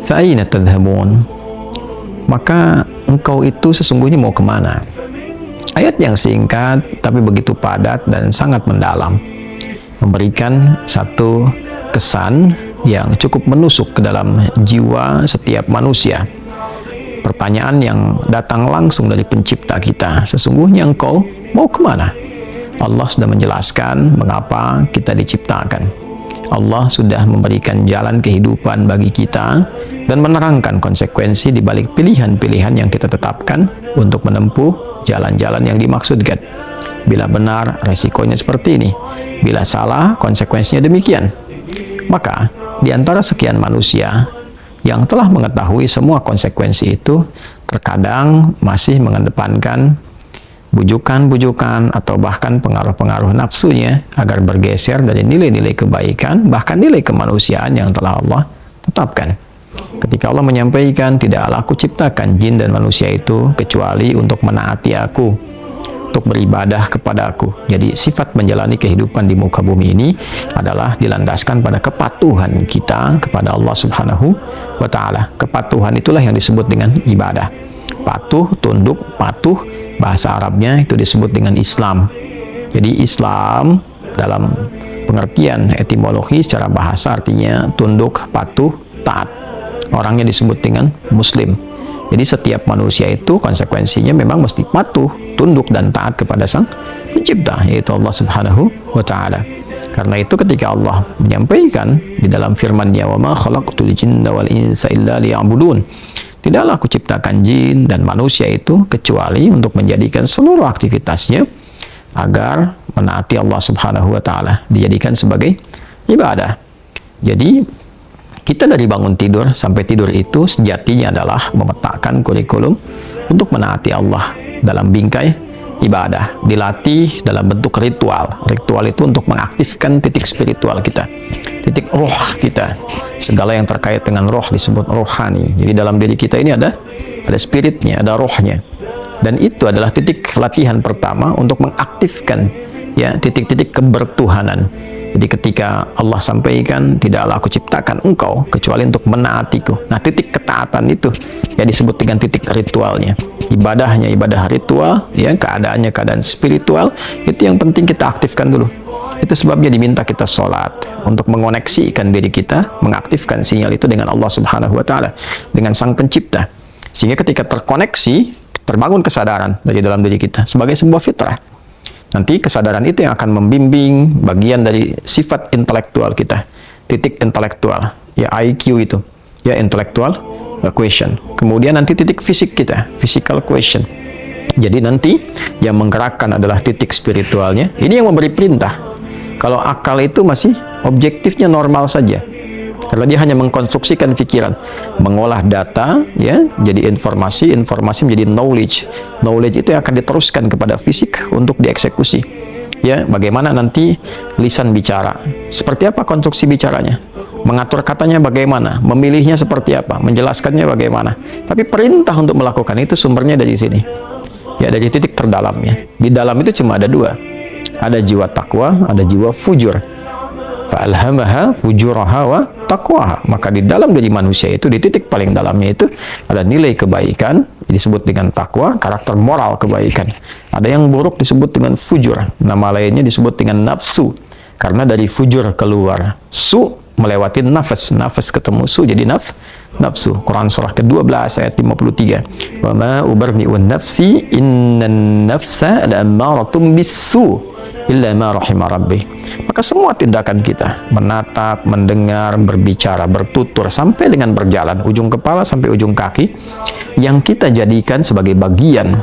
fa aina tadhhabun? Maka engkau itu sesungguhnya mau kemana? Ayat yang singkat tapi begitu padat dan sangat mendalam, memberikan satu kesan yang cukup menusuk ke dalam jiwa setiap manusia. Pertanyaan yang datang langsung dari pencipta kita, sesungguhnya engkau mau kemana? Allah sudah menjelaskan mengapa kita diciptakan. Allah sudah memberikan jalan kehidupan bagi kita dan menerangkan konsekuensi di balik pilihan-pilihan yang kita tetapkan untuk menempuh jalan-jalan yang dimaksudkan. Bila benar, resikonya seperti ini. Bila salah, konsekuensinya demikian. Maka, di antara sekian manusia yang telah mengetahui semua konsekuensi itu, terkadang masih mengedepankan bujukan-bujukan atau bahkan pengaruh-pengaruh nafsunya agar bergeser dari nilai-nilai kebaikan, bahkan nilai kemanusiaan yang telah Allah tetapkan. Ketika Allah menyampaikan, tidaklah aku ciptakan jin dan manusia itu kecuali untuk menaati aku, untuk beribadah kepada aku. Jadi sifat menjalani kehidupan di muka bumi ini adalah dilandaskan pada kepatuhan kita kepada Allah Subhanahu wa Ta'ala. Kepatuhan itulah yang disebut dengan ibadah. Patuh, tunduk, patuh, bahasa Arabnya itu disebut dengan Islam. Jadi Islam dalam pengertian etimologi secara bahasa artinya tunduk, patuh, taat. Orangnya disebut dengan Muslim. Jadi setiap manusia itu konsekuensinya memang mesti patuh, tunduk, dan taat kepada Sang Pencipta, yaitu Allah Subhanahu wa Ta'ala. Karena itu ketika Allah menyampaikan di dalam firman-Nya, "Wa ma khalaqtul jinna wal insa illa liya'budun." Tidaklah aku ciptakan jin dan manusia itu kecuali untuk menjadikan seluruh aktivitasnya agar menaati Allah Subhanahu wa Ta'ala, dijadikan sebagai ibadah. Jadi kita dari bangun tidur sampai tidur itu sejatinya adalah memetakan kurikulum untuk menaati Allah dalam bingkai ibadah, dilatih dalam bentuk ritual. Ritual itu untuk mengaktifkan titik spiritual kita, titik roh kita. Segala yang terkait dengan roh disebut rohani. Jadi dalam diri kita ini ada spiritnya, ada rohnya. Dan itu adalah titik latihan pertama untuk mengaktifkan ya titik-titik kebertuhanan. Jadi ketika Allah sampaikan, tidaklah aku ciptakan engkau kecuali untuk menaatiku. Nah, titik ketaatan itu ya disebut dengan titik ritualnya. Ibadahnya ibadah ritual, ya keadaannya keadaan spiritual, itu yang penting kita aktifkan dulu. Itu sebabnya diminta kita sholat untuk mengoneksikan diri kita, mengaktifkan sinyal itu dengan Allah Subhanahu wa Ta'ala, dengan Sang Pencipta. Sehingga ketika terkoneksi, terbangun kesadaran dari dalam diri kita sebagai sebuah fitrah. Nanti kesadaran itu yang akan membimbing bagian dari sifat intelektual kita, titik intelektual, ya IQ itu, ya intellectual question. Kemudian nanti titik fisik kita, physical question. Jadi nanti yang menggerakkan adalah titik spiritualnya. Ini yang memberi perintah. Kalau akal itu masih objektifnya normal saja. Karena dia hanya mengkonstruksikan pikiran, mengolah data, ya, jadi informasi menjadi knowledge. Knowledge itu yang akan diteruskan kepada fisik untuk dieksekusi. Ya, bagaimana nanti lisan bicara? Seperti apa konstruksi bicaranya? Mengatur katanya bagaimana? Memilihnya seperti apa? Menjelaskannya bagaimana? Tapi perintah untuk melakukan itu sumbernya dari sini. Ya, dari titik terdalamnya. Di dalam itu cuma ada dua. Ada jiwa takwa, ada jiwa fujur. Fa'alhamaha fujuraha wa taqwaha. Maka di dalam diri manusia itu, di titik paling dalamnya itu ada nilai kebaikan disebut dengan takwa, karakter moral kebaikan. Ada yang buruk disebut dengan fujur, nama lainnya disebut dengan nafsu. Karena dari fujur keluar su, melewati nafas, nafas ketemu su jadi nafsu. Quran surah ke-12 ayat 53. Wa ma ubarni'un nafsi innan nafsa la'ammaratun bis-su illa ma rahimah rabbi. Maka semua tindakan kita, menatap, mendengar, berbicara, bertutur, sampai dengan berjalan, ujung kepala sampai ujung kaki, yang kita jadikan sebagai bagian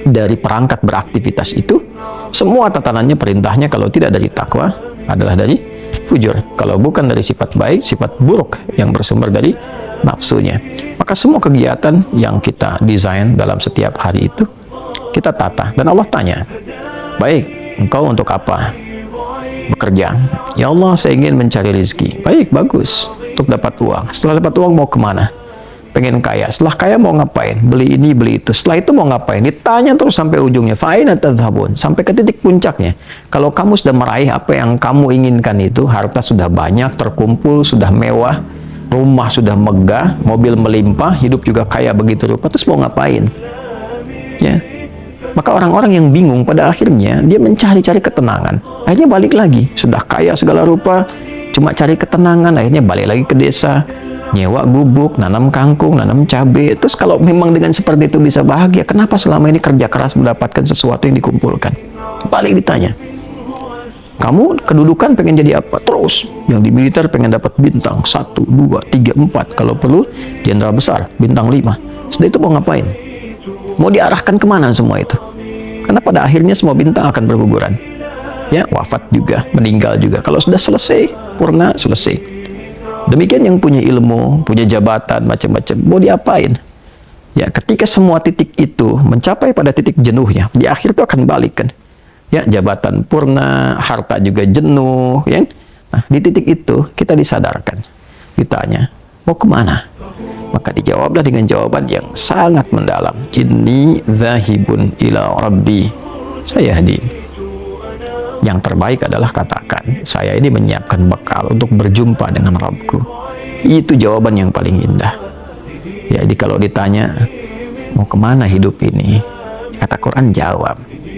dari perangkat beraktivitas itu, semua tatanannya, perintahnya kalau tidak dari takwa adalah dari fujur. Kalau bukan dari sifat baik, sifat buruk yang bersumber dari nafsunya. Maka semua kegiatan yang kita desain dalam setiap hari itu kita tata, dan Allah tanya, baik, engkau untuk apa bekerja? Ya Allah, saya ingin mencari rezeki. Baik, bagus, untuk dapat uang. Setelah dapat uang mau kemana? Pengen kaya. Setelah kaya mau ngapain? Beli ini, beli itu. Setelah itu mau ngapain? Ditanya terus sampai ujungnya. Fa'aina tadhhabun, sampai ke titik puncaknya. Kalau kamu sudah meraih apa yang kamu inginkan itu, harta sudah banyak terkumpul, sudah mewah, rumah sudah megah, mobil melimpah, hidup juga kaya begitu rupa, terus mau ngapain? Ya, maka orang-orang yang bingung pada akhirnya dia mencari-cari ketenangan, akhirnya balik lagi, sudah kaya segala rupa, cuma cari ketenangan, akhirnya balik lagi ke desa, nyewa gubuk, nanam kangkung, nanam cabai. Terus kalau memang dengan seperti itu bisa bahagia, kenapa selama ini kerja keras mendapatkan sesuatu yang dikumpulkan? Balik ditanya, kamu kedudukan pengen jadi apa? Terus yang di militer pengen dapat bintang 1, 2, 3, 4, kalau perlu jenderal besar, bintang 5. Sudah itu mau ngapain? Mau diarahkan kemana semua itu? Karena pada akhirnya semua bintang akan berguguran, ya, wafat juga, meninggal juga. Kalau sudah selesai, purna, selesai. Demikian yang punya ilmu, punya jabatan, macam-macam, mau diapain? Ya, ketika semua titik itu mencapai pada titik jenuhnya, di akhir itu akan balik kan? Ya, jabatan purna, harta juga jenuh, ya. Nah, di titik itu kita disadarkan, ditanya, mau kemana? Maka dijawablah dengan jawaban yang sangat mendalam. Inni dzahibun ila rabbi sayahdi. Yang terbaik adalah katakan, saya ini menyiapkan bekal untuk berjumpa dengan Rabbku. Itu jawaban yang paling indah. Ya, jadi kalau ditanya, mau kemana hidup ini? Kata Quran jawab,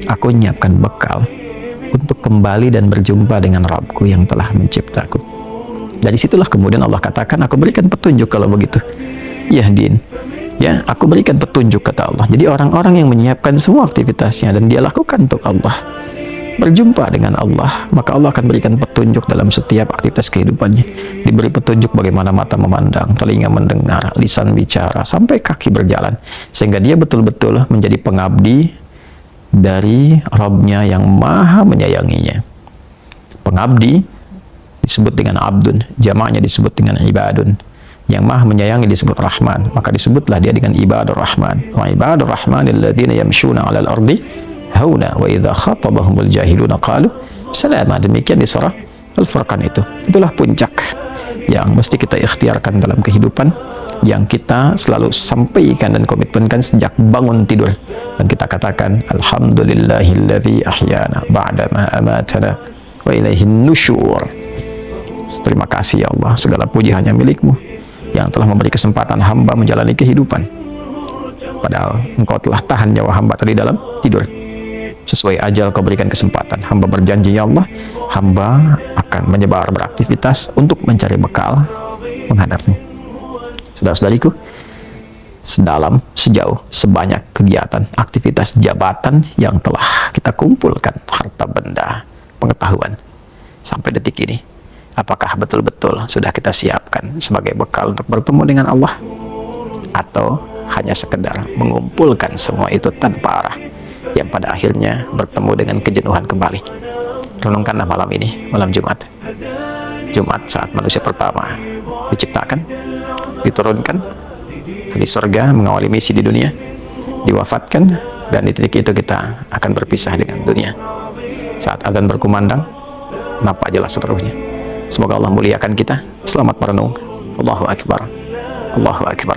aku menyiapkan bekal untuk kembali dan berjumpa dengan Rabbku yang telah menciptaku. Dari situlah kemudian Allah katakan, aku berikan petunjuk kalau begitu. Yahdin, ya, aku berikan petunjuk, kata Allah. Jadi orang-orang yang menyiapkan semua aktivitasnya dan dia lakukan untuk Allah, berjumpa dengan Allah, maka Allah akan berikan petunjuk dalam setiap aktivitas kehidupannya. Diberi petunjuk bagaimana mata memandang, telinga mendengar, lisan bicara, sampai kaki berjalan, sehingga dia betul-betul menjadi pengabdi dari Rabb-Nya yang maha menyayanginya. Pengabdi disebut dengan abdun, jamaknya disebut dengan ibadun. Yang maha menyayangi disebut Rahman, maka disebutlah dia dengan ibadur Rahman. Wa ibadur Rahman alladzina yamshuna 'alal ardi hauna wa idza khatabahumul jahiluna qalu salama. Demikian di surah Al-Furqan itu. Itulah puncak yang mesti kita ikhtiarkan dalam kehidupan, yang kita selalu sampaikan dan komitmenkan sejak bangun tidur, dan kita katakan alhamdulillahilladzi ahyana ba'da ma amatana wa ilaihin nusyur. Terima kasih ya Allah, segala puji hanya milik-Mu yang telah memberi kesempatan hamba menjalani kehidupan, padahal Engkau telah tahan nyawa hamba tadi dalam tidur. Sesuai ajal Kau berikan kesempatan, hamba berjanji ya Allah, hamba akan menyebar beraktivitas untuk mencari bekal menghadap-Mu. Saudara-saudariku, sedalam, sejauh, sebanyak kegiatan, aktivitas, jabatan yang telah kita kumpulkan, harta benda, pengetahuan, sampai detik ini, apakah betul-betul sudah kita siapkan sebagai bekal untuk bertemu dengan Allah? Atau hanya sekedar mengumpulkan semua itu tanpa arah, yang pada akhirnya bertemu dengan kejenuhan kembali? Renungkanlah malam ini, malam Jumat. Jumat saat manusia pertama diciptakan, diturunkan di surga, mengawali misi di dunia, diwafatkan, dan di titik itu kita akan berpisah dengan dunia. Saat azan berkumandang, nampak jelas seluruhnya. Semoga Allah muliakan kita. Selamat merenung. Allahu Akbar. Allahu Akbar.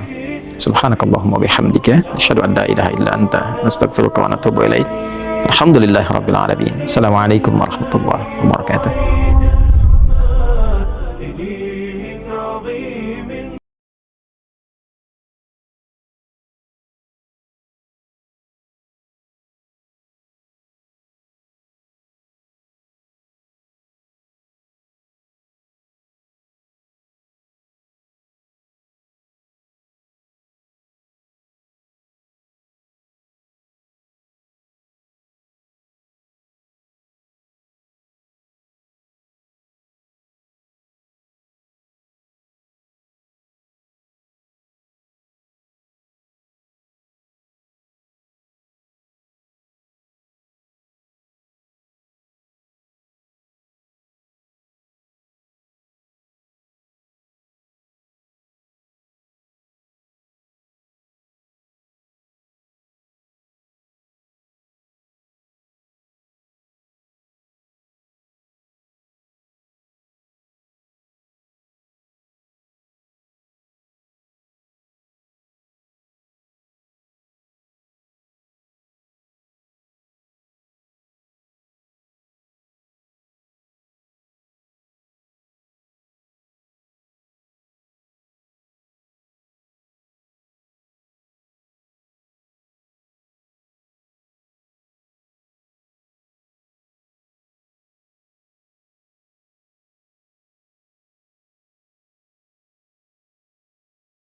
Subhanakallahumma bihamdika asyhadu an la ilaha illa anta nastaghfiruka wa natubu ilaik. Alhamdulillahirabbil alamin. Assalamualaikum warahmatullahi wabarakatuh.